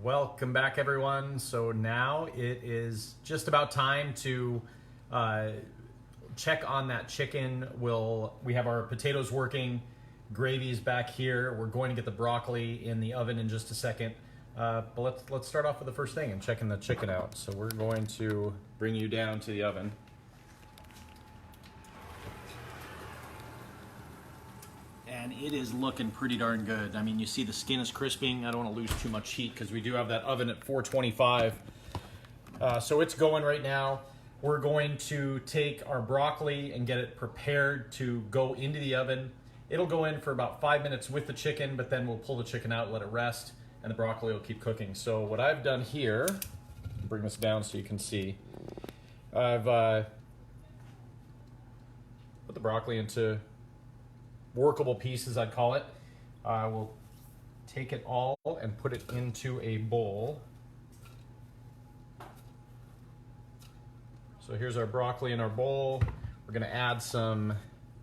Welcome back, everyone. So now it is just about time to check on that chicken. We have our potatoes working, gravy's back here. We're going to get the broccoli in the oven in just a second. But let's start off with the first thing and checking the chicken out. So we're going to bring you down to the oven. And it is looking pretty darn good. I mean, you see the skin is crisping. I don't want to lose too much heat because we do have that oven at 425. So it's going right now. We're going to take our broccoli and get it prepared to go into the oven. It'll go in for about 5 minutes with the chicken, but then we'll pull the chicken out, let it rest, and the broccoli will keep cooking. So what I've done here, bring this down so you can see, I've put the broccoli into workable pieces, I'd call it. We'll take it all and put it into a bowl. So here's our broccoli in our bowl. We're gonna add some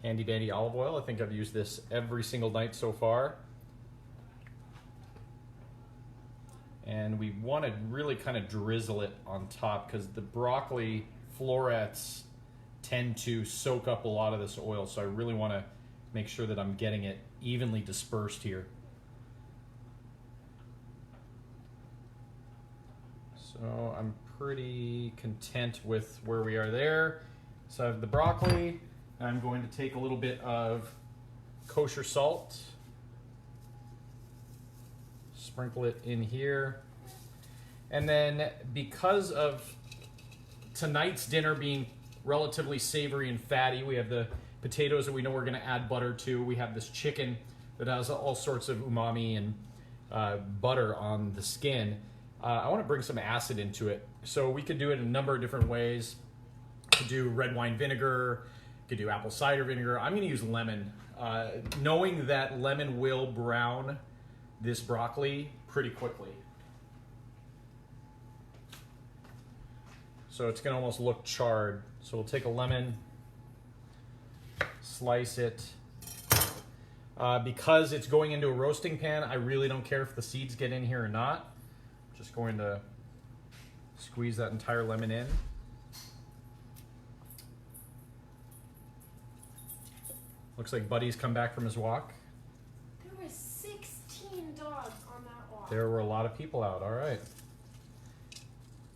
handy dandy olive oil. I think I've used this every single night so far. And we want to really kind of drizzle it on top because the broccoli florets tend to soak up a lot of this oil. So I really want to make sure that I'm getting it evenly dispersed here. So I'm pretty content with where we are there. So I have the broccoli. I'm going to take a little bit of kosher salt, sprinkle it in here. And then because of tonight's dinner being relatively savory and fatty, we have the potatoes that we know we're going to add butter to. We have this chicken that has all sorts of umami and butter on the skin. I want to bring some acid into it. So we could do it in a number of different ways. Could do red wine vinegar, could do apple cider vinegar. I'm going to use lemon, knowing that lemon will brown this broccoli pretty quickly. So it's going to almost look charred. So we'll take a lemon, slice it. Because it's going into a roasting pan, I really don't care if the seeds get in here or not. Just going to squeeze that entire lemon in. Looks like Buddy's come back from his walk. There were 16 dogs on that walk. There were a lot of people out, all right.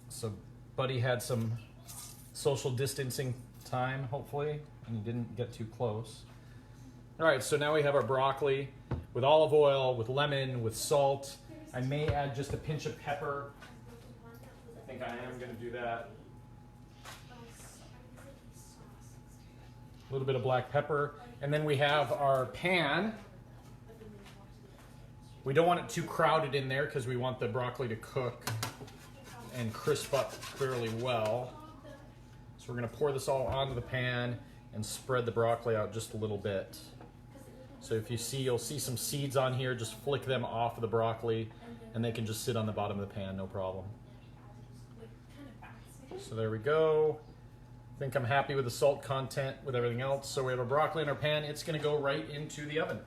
So Buddy had some social distancing time, hopefully, and he didn't get too close. All right, so now we have our broccoli with olive oil, with lemon, with salt. I may add just a pinch of pepper. I think I am going to do that. A little bit of black pepper. And then we have our pan. We don't want it too crowded in there because we want the broccoli to cook and crisp up fairly well. So we're going to pour this all onto the pan and spread the broccoli out just a little bit. So if you see, you'll see some seeds on here. Just flick them off of the broccoli and they can just sit on the bottom of the pan, no problem. So there we go. I think I'm happy with the salt content with everything else. So we have our broccoli in our pan. It's going to go right into the oven.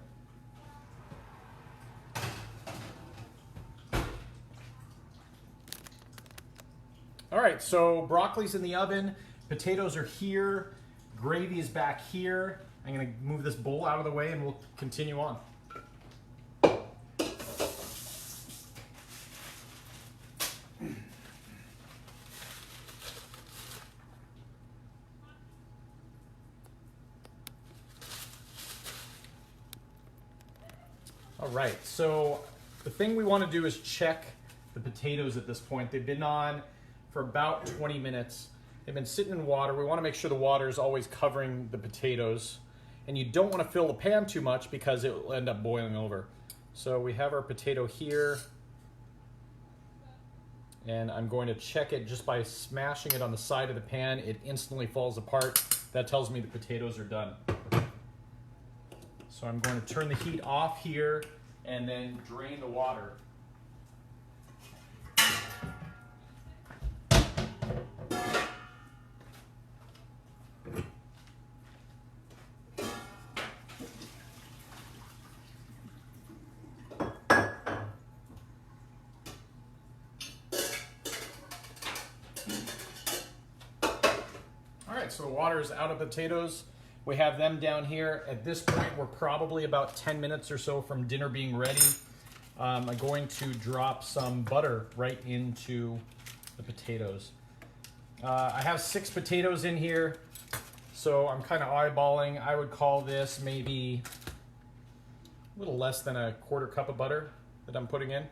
All right, so broccoli's in the oven. Potatoes are here. Gravy is back here. I'm going to move this bowl out of the way and we'll continue on. All right, so the thing we want to do is check the potatoes at this point. They've been on for about 20 minutes. They've been sitting in water. We want to make sure the water is always covering the potatoes. And you don't want to fill the pan too much because it will end up boiling over. So we have our potato here. And I'm going to check it just by smashing it on the side of the pan. It instantly falls apart. That tells me the potatoes are done. So I'm going to turn the heat off here and then drain the water. right, so the water is out of potatoes. We have them down here. At this point, we're probably about 10 minutes or so from dinner being ready. I'm going to drop some butter right into the potatoes. I have 6 potatoes in here, so I'm kind of eyeballing. I would call this maybe a little less than a 1/4 cup of butter that I'm putting in.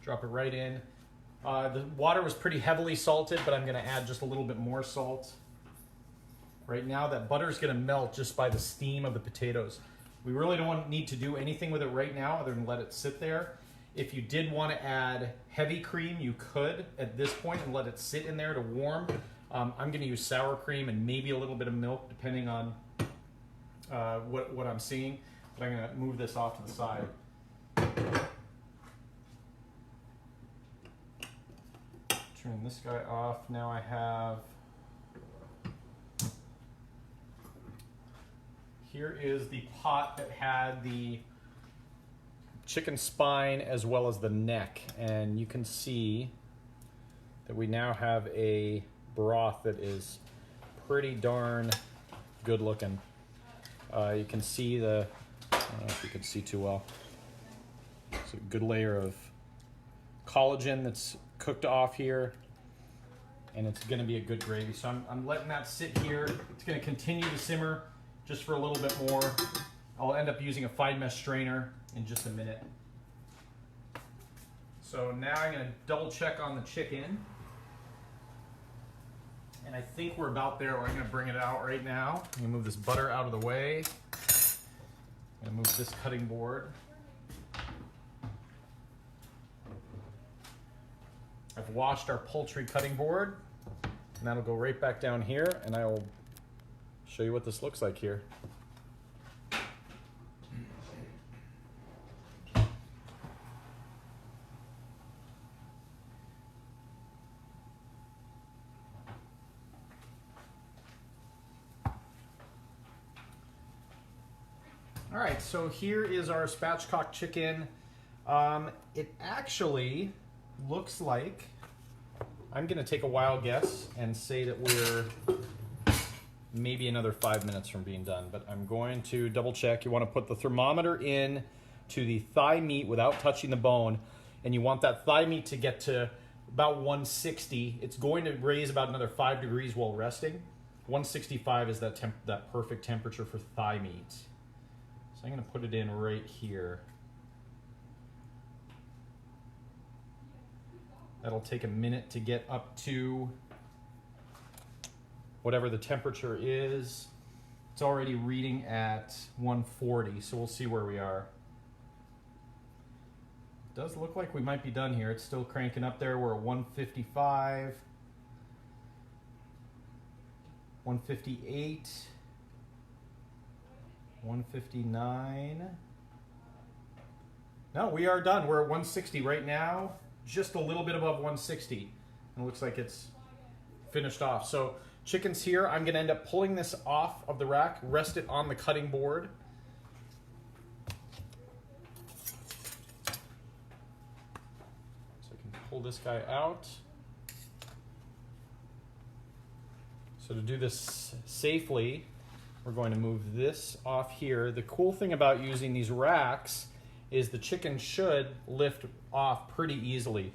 Drop it right in. The water was pretty heavily salted, but I'm going to add just a little bit more salt. Right now, that butter is going to melt just by the steam of the potatoes. We really don't need to do anything with it right now other than let it sit there. If you did want to add heavy cream, you could at this point and let it sit in there to warm. I'm going to use sour cream and maybe a little bit of milk depending on what I'm seeing. But I'm going to move this off to the side. Turn this guy off. Now I have, here is the pot that had the chicken spine as well as the neck, and you can see that we now have a broth that is pretty darn good looking. You can see the, I don't know if you can see too well, it's a good layer of collagen that's cooked off here, and it's going to be a good gravy. So I'm letting that sit here. It's going to continue to simmer just for a little bit more. I'll end up using a fine mesh strainer in just a minute. So now I'm going to double check on the chicken, and I think we're about there. I'm going to bring it out right now. I'm going to move this butter out of the way. I'm going to move this cutting board. I've washed our poultry cutting board, and that'll go right back down here, and I will show you what this looks like here. All right, so here is our spatchcock chicken. It actually looks like, I'm gonna take a wild guess and say that we're maybe another 5 minutes from being done, but I'm going to double check. You wanna put the thermometer in to the thigh meat without touching the bone, and you want that thigh meat to get to about 160. It's going to raise about another 5 degrees while resting. 165 is that perfect temperature for thigh meat. So I'm gonna put it in right here. That'll take a minute to get up to whatever the temperature is. It's already reading at 140, so we'll see where we are. It does look like we might be done here. It's still cranking up there. We're at 155, 158, 159. No, we are done. We're at 160 right now. Just a little bit above 160, and it looks like it's finished off. So chicken's here. I'm gonna end up pulling this off of the rack, rest it on the cutting board. So I can pull this guy out. So to do this safely, we're going to move this off here. The cool thing about using these racks is the chicken should lift off pretty easily.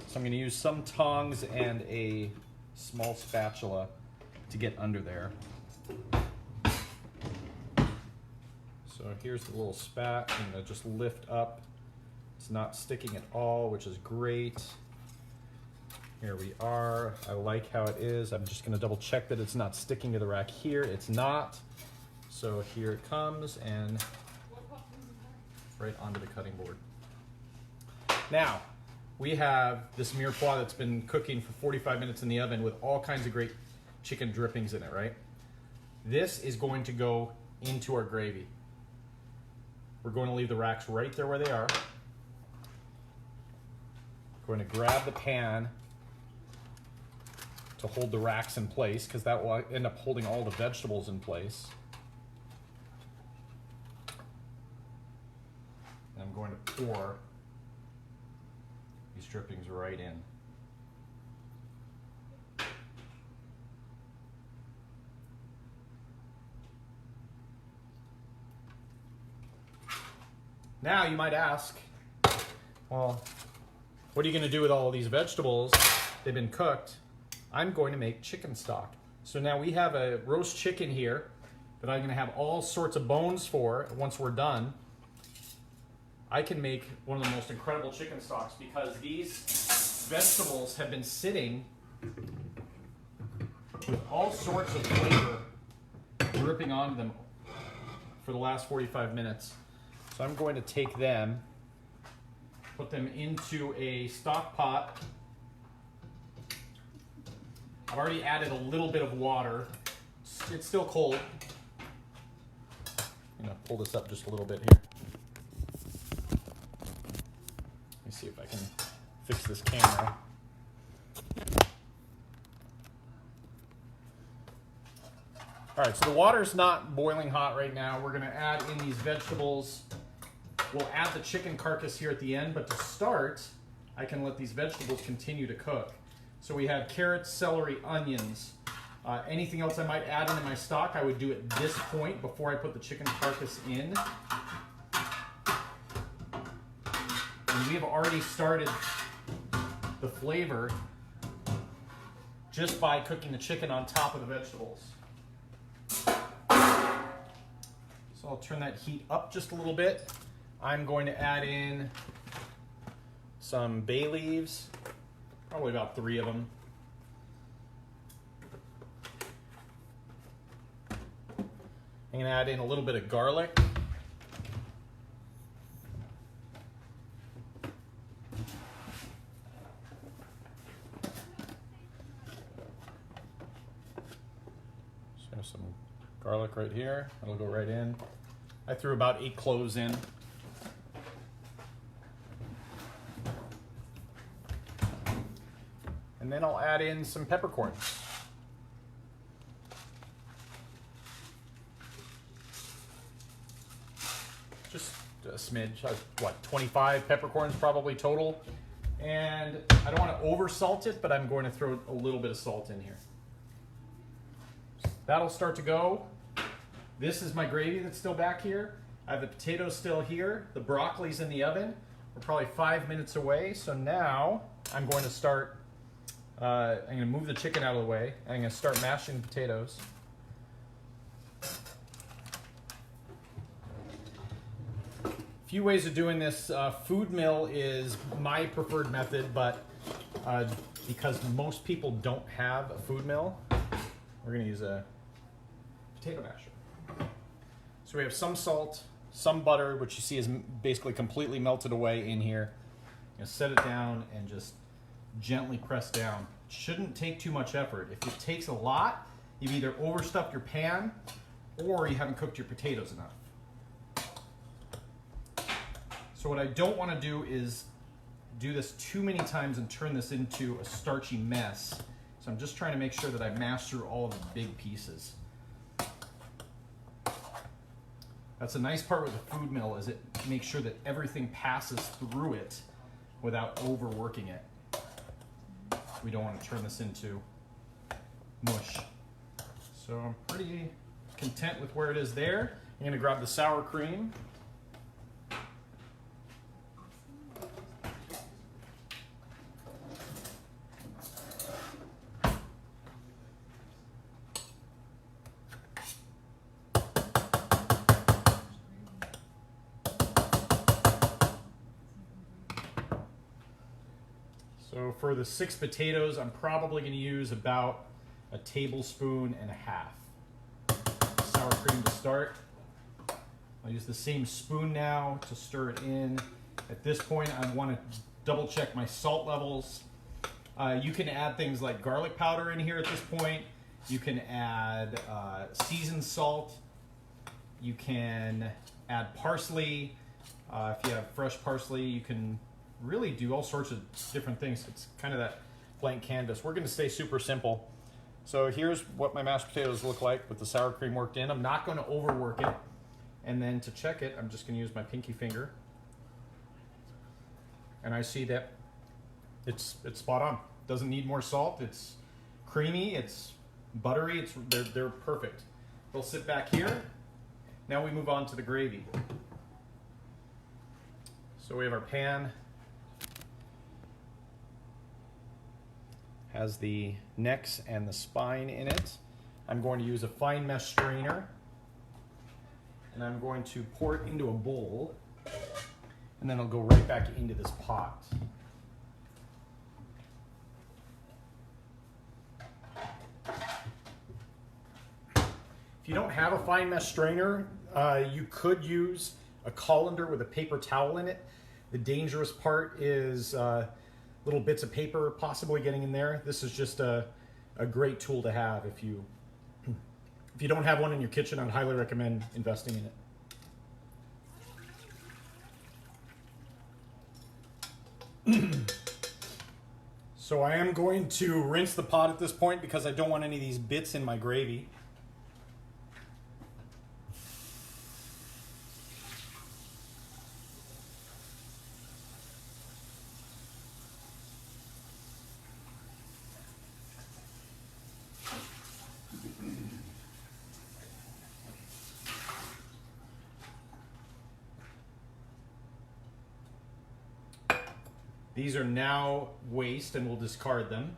So I'm going to use some tongs and a small spatula to get under there. So here's the little spat. I'm going to just lift up. It's not sticking at all, which is great. Here we are. I like how it is. I'm just going to double check that it's not sticking to the rack here. It's not. So here it comes, and right onto the cutting board. Now, we have this mirepoix that's been cooking for 45 minutes in the oven with all kinds of great chicken drippings in it, right? This is going to go into our gravy. We're going to leave the racks right there where they are. We're going to grab the pan to hold the racks in place, because that will end up holding all the vegetables in place. And I'm going to pour these drippings right in. Now you might ask, well, what are you going to do with all of these vegetables? They've been cooked. I'm going to make chicken stock. So now we have a roast chicken here that I'm going to have all sorts of bones for once we're done. I can make one of the most incredible chicken stocks because these vegetables have been sitting with all sorts of flavor dripping on them for the last 45 minutes. So I'm going to take them, put them into a stock pot. I've already added a little bit of water. It's still cold. I'm going to pull this up just a little bit here. Let me see if I can fix this camera. All right, so the water's not boiling hot right now. We're gonna add in these vegetables. We'll add the chicken carcass here at the end, but to start, I can let these vegetables continue to cook. So we have carrots, celery, onions. Anything else I might add into my stock, I would do at this point before I put the chicken carcass in. And we have already started the flavor just by cooking the chicken on top of the vegetables. So I'll turn that heat up just a little bit. I'm going to add in some bay leaves, probably about 3 of them. I'm going to add in a little bit of garlic. So some garlic right here. It'll go right in. I threw about 8 cloves in. And then I'll add in some peppercorns. Just a smidge, 25 peppercorns probably total. And I don't want to over salt it, but I'm going to throw a little bit of salt in here. That'll start to go. This is my gravy that's still back here. I have the potatoes still here. The broccoli's in the oven. We're probably 5 minutes away. So now I'm going to start, I'm going to move the chicken out of the way. And I'm going to start mashing the potatoes. A few ways of doing this. Food mill is my preferred method, but because most people don't have a food mill, we're going to use a potato masher. So we have some salt, some butter, which you see is basically completely melted away in here. You know, set it down and just gently press down. Shouldn't take too much effort. If it takes a lot, you've either overstuffed your pan or you haven't cooked your potatoes enough. So what I don't want to do is do this too many times and turn this into a starchy mess. So I'm just trying to make sure that I mash through all of the big pieces. That's a nice part with the food mill, is it makes sure that everything passes through it without overworking it. We don't want to turn this into mush. So I'm pretty content with where it is there. I'm going to grab the sour cream. So for the 6 potatoes, I'm probably going to use about a tablespoon and a half sour cream to start. I'll use the same spoon now to stir it in. At this point, I want to double check my salt levels. You can add things like garlic powder in here at this point. You can add seasoned salt. You can add parsley. If you have fresh parsley, you can really do all sorts of different things. It's kind of that blank canvas. We're going to stay super simple. So here's what my mashed potatoes look like with the sour cream worked in. I'm not going to overwork it. And then to check it, I'm just going to use my pinky finger. And I see that it's spot on. Doesn't need more salt. It's creamy. It's buttery. They're perfect. They'll sit back here. Now we move on to the gravy. So we have our pan. Has the necks and the spine in it. I'm going to use a fine mesh strainer, and I'm going to pour it into a bowl, and then it'll go right back into this pot. If you don't have a fine mesh strainer, you could use a colander with a paper towel in it. The dangerous part is little bits of paper possibly getting in there. This is just a great tool to have. If you don't have one in your kitchen, I'd highly recommend investing in it. So I am going to rinse the pot at this point because I don't want any of these bits in my gravy. These are now waste and we'll discard them.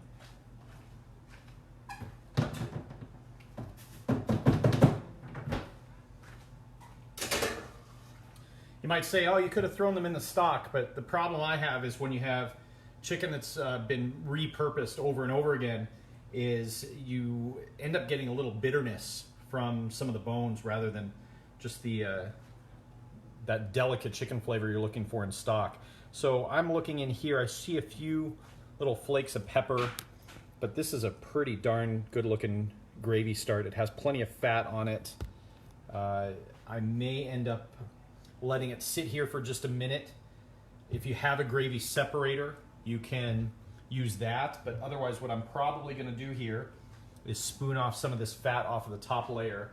You might say, oh, you could have thrown them in the stock, but the problem I have is when you have chicken that's been repurposed over and over again, is you end up getting a little bitterness from some of the bones rather than just the that delicate chicken flavor you're looking for in stock. So I'm looking in here, I see a few little flakes of pepper, but this is a pretty darn good looking gravy start. It has plenty of fat on it. I may end up letting it sit here for just a minute. If you have a gravy separator, you can use that, but otherwise what I'm probably gonna do here is spoon off some of this fat off of the top layer.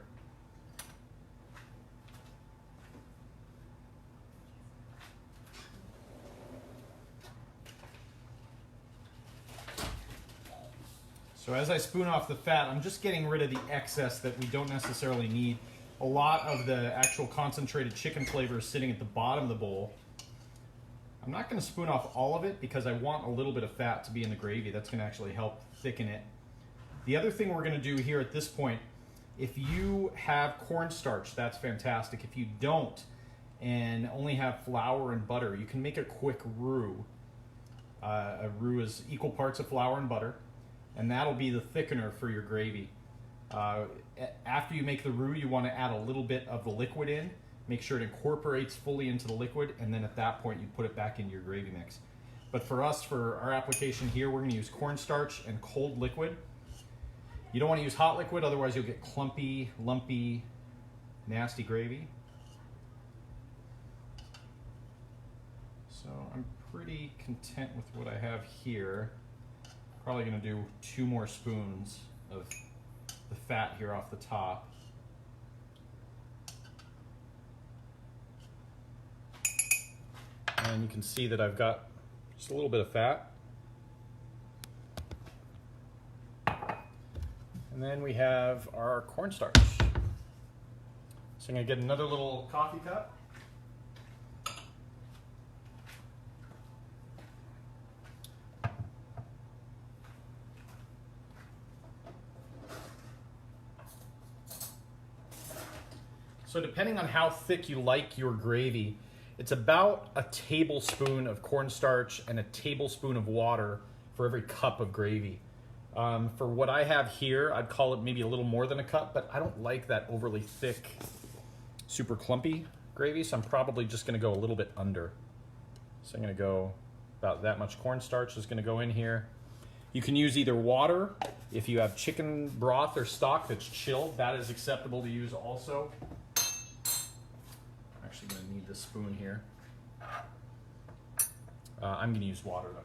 So as I spoon off the fat, I'm just getting rid of the excess that we don't necessarily need. A lot of the actual concentrated chicken flavor is sitting at the bottom of the bowl. I'm not going to spoon off all of it because I want a little bit of fat to be in the gravy. That's going to actually help thicken it. The other thing we're going to do here at this point, if you have cornstarch, that's fantastic. If you don't and only have flour and butter, you can make a quick roux. A roux is equal parts of flour and butter, and that'll be the thickener for your gravy. After you make the roux, you want to add a little bit of the liquid in. Make sure it incorporates fully into the liquid, and then at that point you put it back into your gravy mix. But for us, for our application here, we're going to use cornstarch and cold liquid. You don't want to use hot liquid, otherwise you'll get clumpy, lumpy, nasty gravy. So I'm pretty content with what I have here. Probably going to do 2 more spoons of the fat here off the top. And you can see that I've got just a little bit of fat. And then we have our cornstarch. So I'm going to get another little coffee cup. So depending on how thick you like your gravy, it's about a tablespoon of cornstarch and a tablespoon of water for every cup of gravy. For what I have here, I'd call it maybe a little more than a cup, but I don't like that overly thick, super clumpy gravy, so I'm probably just gonna go a little bit under. So I'm gonna go about that much cornstarch is gonna go in here. You can use either water. If you have chicken broth or stock that's chilled, that is acceptable to use also. I'm actually gonna need this spoon here. I'm gonna use water though.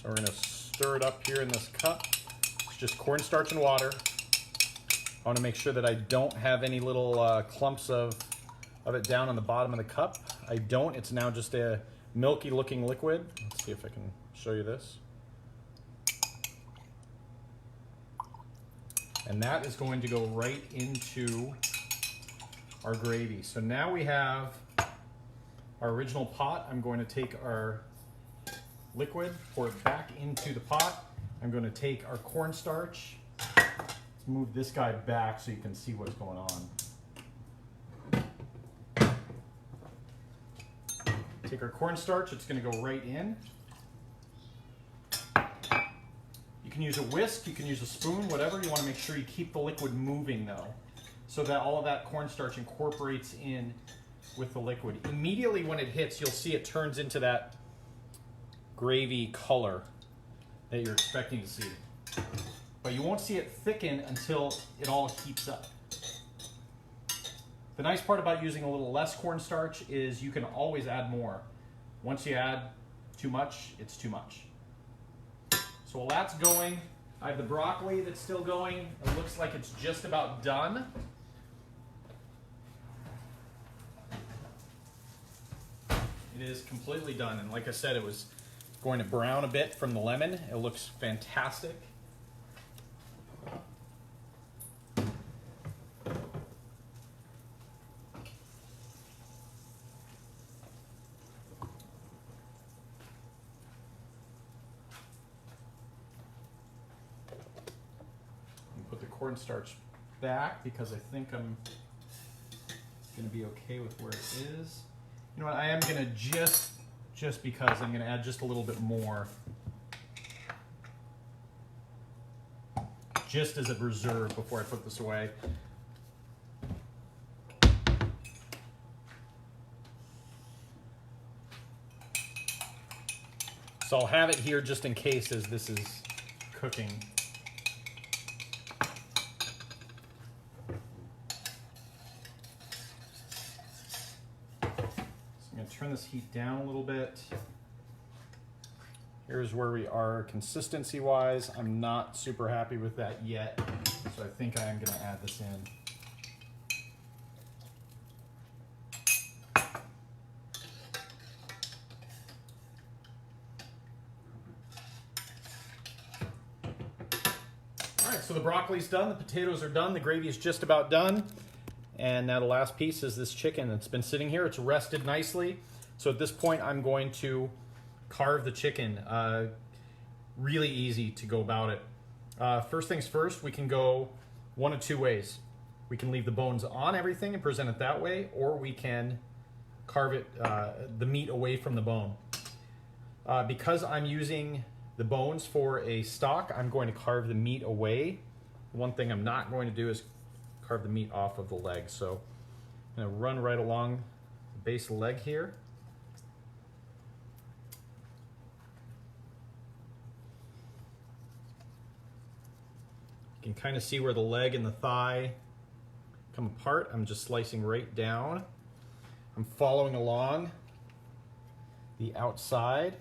So we're going to stir it up here in this cup. It's just cornstarch and water. I want to make sure that I don't have any little clumps of it down on the bottom of the cup. I don't. It's now just a milky looking liquid. Let's see if I can show you this. And that is going to go right into our gravy. So now we have our original pot. I'm going to take our liquid, pour it back into the pot. I'm going to take our cornstarch. Let's move this guy back so you can see what's going on. Take our cornstarch, it's going to go right in. You can use a whisk, you can use a spoon, whatever. You want to make sure you keep the liquid moving though, so that all of that cornstarch incorporates in with the liquid. Immediately when it hits, you'll see it turns into that gravy color that you're expecting to see. But you won't see it thicken until it all heats up. The nice part about using a little less cornstarch is you can always add more. Once you add too much, it's too much. So while that's going, I have the broccoli that's still going. It looks like it's just about done. It is completely done, and like I said, it was going to brown a bit from the lemon. It looks fantastic. Put the cornstarch back because I think I'm going to be okay with where it is. You know what, I am going to just because I'm going to add just a little bit more, just as a reserve before I put this away. So I'll have it here just in case as this is cooking. Turn this heat down a little bit. Here's where we are consistency wise. I'm not super happy with that yet, so I think I am going to add this in. All right, so the broccoli's done, the potatoes are done, the gravy is just about done. And now the last piece is this chicken that's been sitting here. It's rested nicely. So at this point, I'm going to carve the chicken. Really easy to go about it. First things first, we can go one of two ways. We can leave the bones on everything and present it that way, or we can carve it, the meat away from the bone. Because I'm using the bones for a stock, I'm going to carve the meat away. One thing I'm not going to do is carve the meat off of the leg. So I'm going to run right along the base of the leg here. You can kind of see where the leg and the thigh come apart. I'm just slicing right down. I'm following along the outside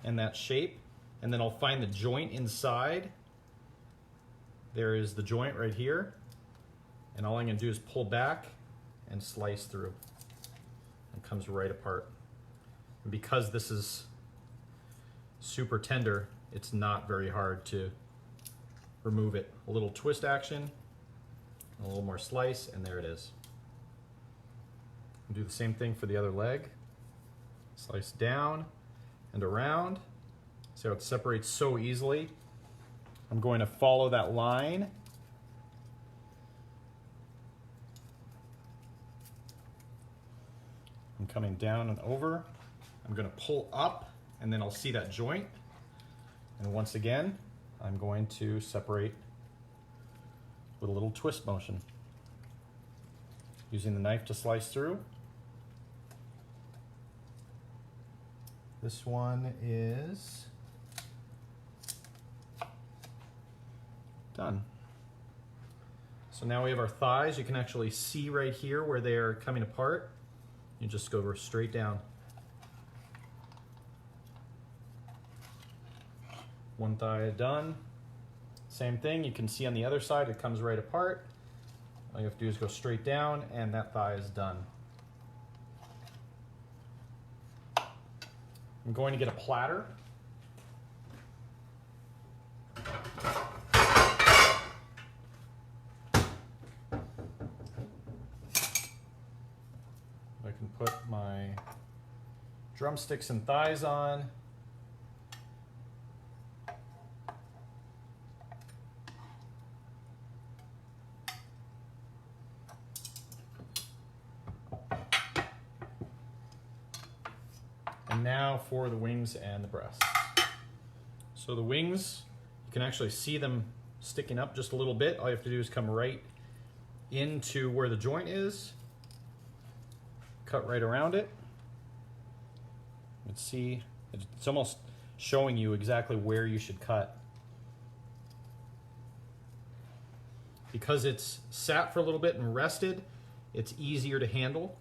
and that shape, and then I'll find the joint inside. There is the joint right here, and all I'm going to do is pull back and slice through. It comes right apart. And because this is super tender, it's not very hard to remove it. A little twist action, a little more slice, and there it is. Do the same thing for the other leg. Slice down and around. See how it separates so easily? I'm going to follow that line. I'm coming down and over. I'm going to pull up, and then I'll see that joint. And once again, I'm going to separate with a little twist motion. Using the knife to slice through. This one is done. So now we have our thighs. You can actually see right here where they're coming apart. You just go straight down. One thigh done. Same thing, you can see on the other side, it comes right apart. All you have to do is go straight down, and that thigh is done. I'm going to get a platter. drumsticks and thighs on. And now for the wings and the breasts. So the wings, you can actually see them sticking up just a little bit. All you have to do is come right into where the joint is, cut right around it. Let's see, it's almost showing you exactly where you should cut. Because it's sat for a little bit and rested, it's easier to handle.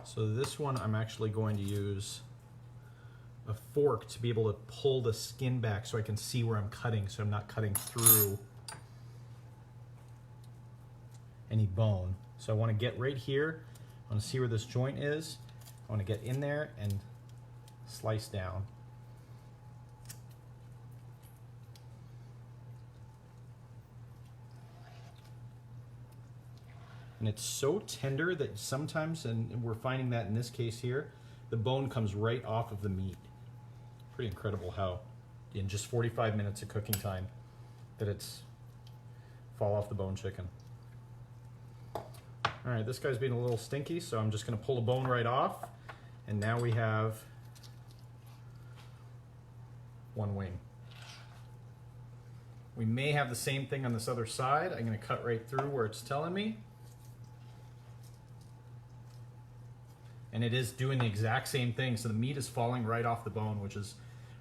So this one I'm actually going to use a fork to be able to pull the skin back so I can see where I'm cutting, so I'm not cutting through any bone. So I want to get right here. I want to see where this joint is. I want to get in there and slice down. And it's so tender that sometimes, and we're finding that in this case here, the bone comes right off of the meat. Pretty incredible how in just 45 minutes of cooking time that it's fall off the bone chicken. All right, this guy's being a little stinky, so I'm just gonna pull the bone right off. And now we have one wing. We may have the same thing on this other side. I'm gonna cut right through where it's telling me. And it is doing the exact same thing. So the meat is falling right off the bone, which is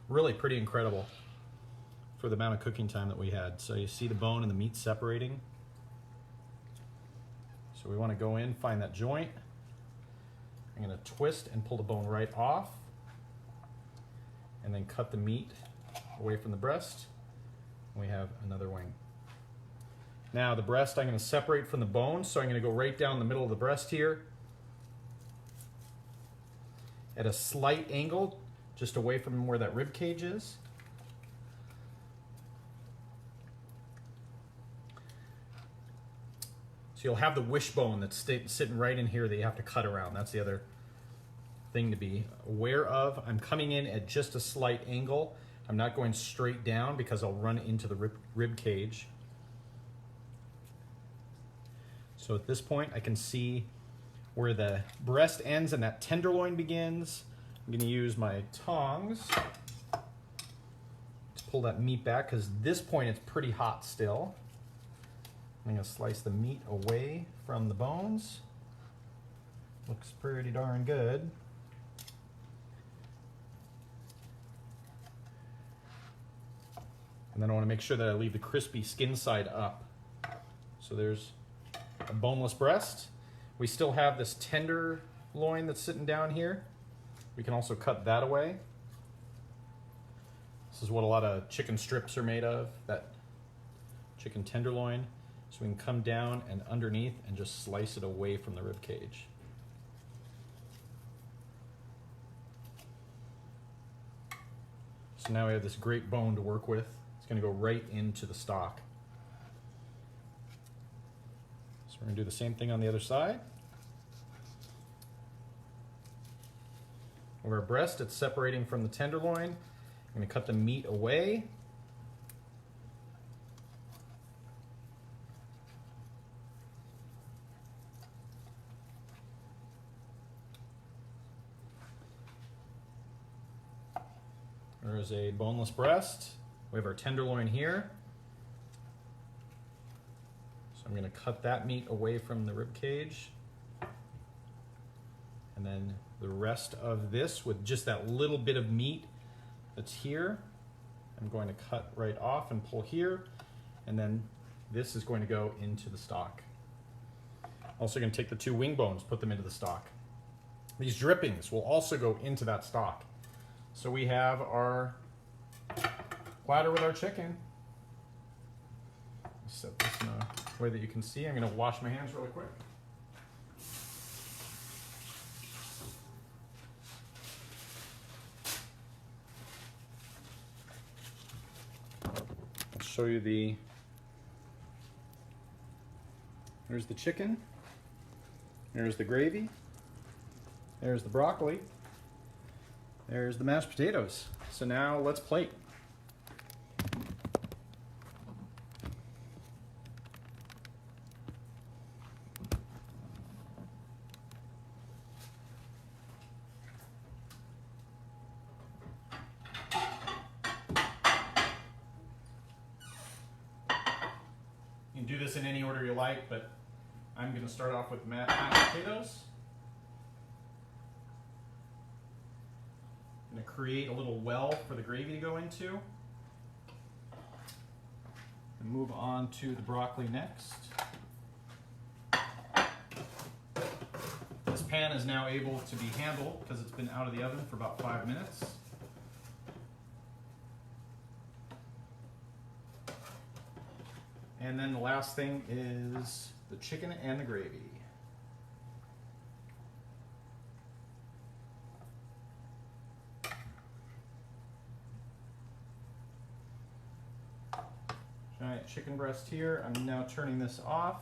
really pretty incredible for the amount of cooking time that we had. So you see the bone and the meat separating. So we want to go in, find that joint. I'm going to twist and pull the bone right off. And then cut the meat away from the breast. And we have another wing. Now the breast I'm going to separate from the bone. So I'm going to go right down the middle of the breast here, at a slight angle, just away from where that rib cage is. So you'll have the wishbone that's sitting right in here that you have to cut around. That's the other thing to be aware of. I'm coming in at just a slight angle. I'm not going straight down because I'll run into the rib cage. So at this point I can see where the breast ends and that tenderloin begins. I'm going to use my tongs to pull that meat back because at this point it's pretty hot still. I'm going to slice the meat away from the bones. Looks pretty darn good. And then I want to make sure that I leave the crispy skin side up. So there's a boneless breast. We still have this tenderloin that's sitting down here. We can also cut that away. This is what a lot of chicken strips are made of, that chicken tenderloin. So we can come down and underneath and just slice it away from the rib cage. So now we have this great bone to work with. It's going to go right into the stock. So we're going to do the same thing on the other side. Over our breast, it's separating from the tenderloin. I'm going to cut the meat away. There's a boneless breast. We have our tenderloin here. So I'm going to cut that meat away from the rib cage. And then the rest of this with just that little bit of meat that's here, I'm going to cut right off and pull here. And then this is going to go into the stock. Also going to take the two wing bones, put them into the stock. These drippings will also go into that stock. So we have our platter with our chicken. Set this in a way that you can see. I'm going to wash my hands really quick. I'll show you there's the chicken. There's the gravy. There's the broccoli. There's the mashed potatoes. So now let's plate. You can do this in any order you like, but I'm going to start off with mashed potatoes. I'm going to create a little well for the gravy to go into. And move on to the broccoli next. This pan is now able to be handled because it's been out of the oven for about 5 minutes. And then the last thing is the chicken and the gravy. Giant chicken breast here. I'm now turning this off.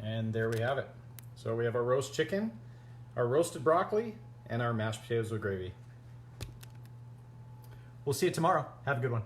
And there we have it. So we have our roast chicken, our roasted broccoli, and our mashed potatoes with gravy. We'll see you tomorrow. Have a good one.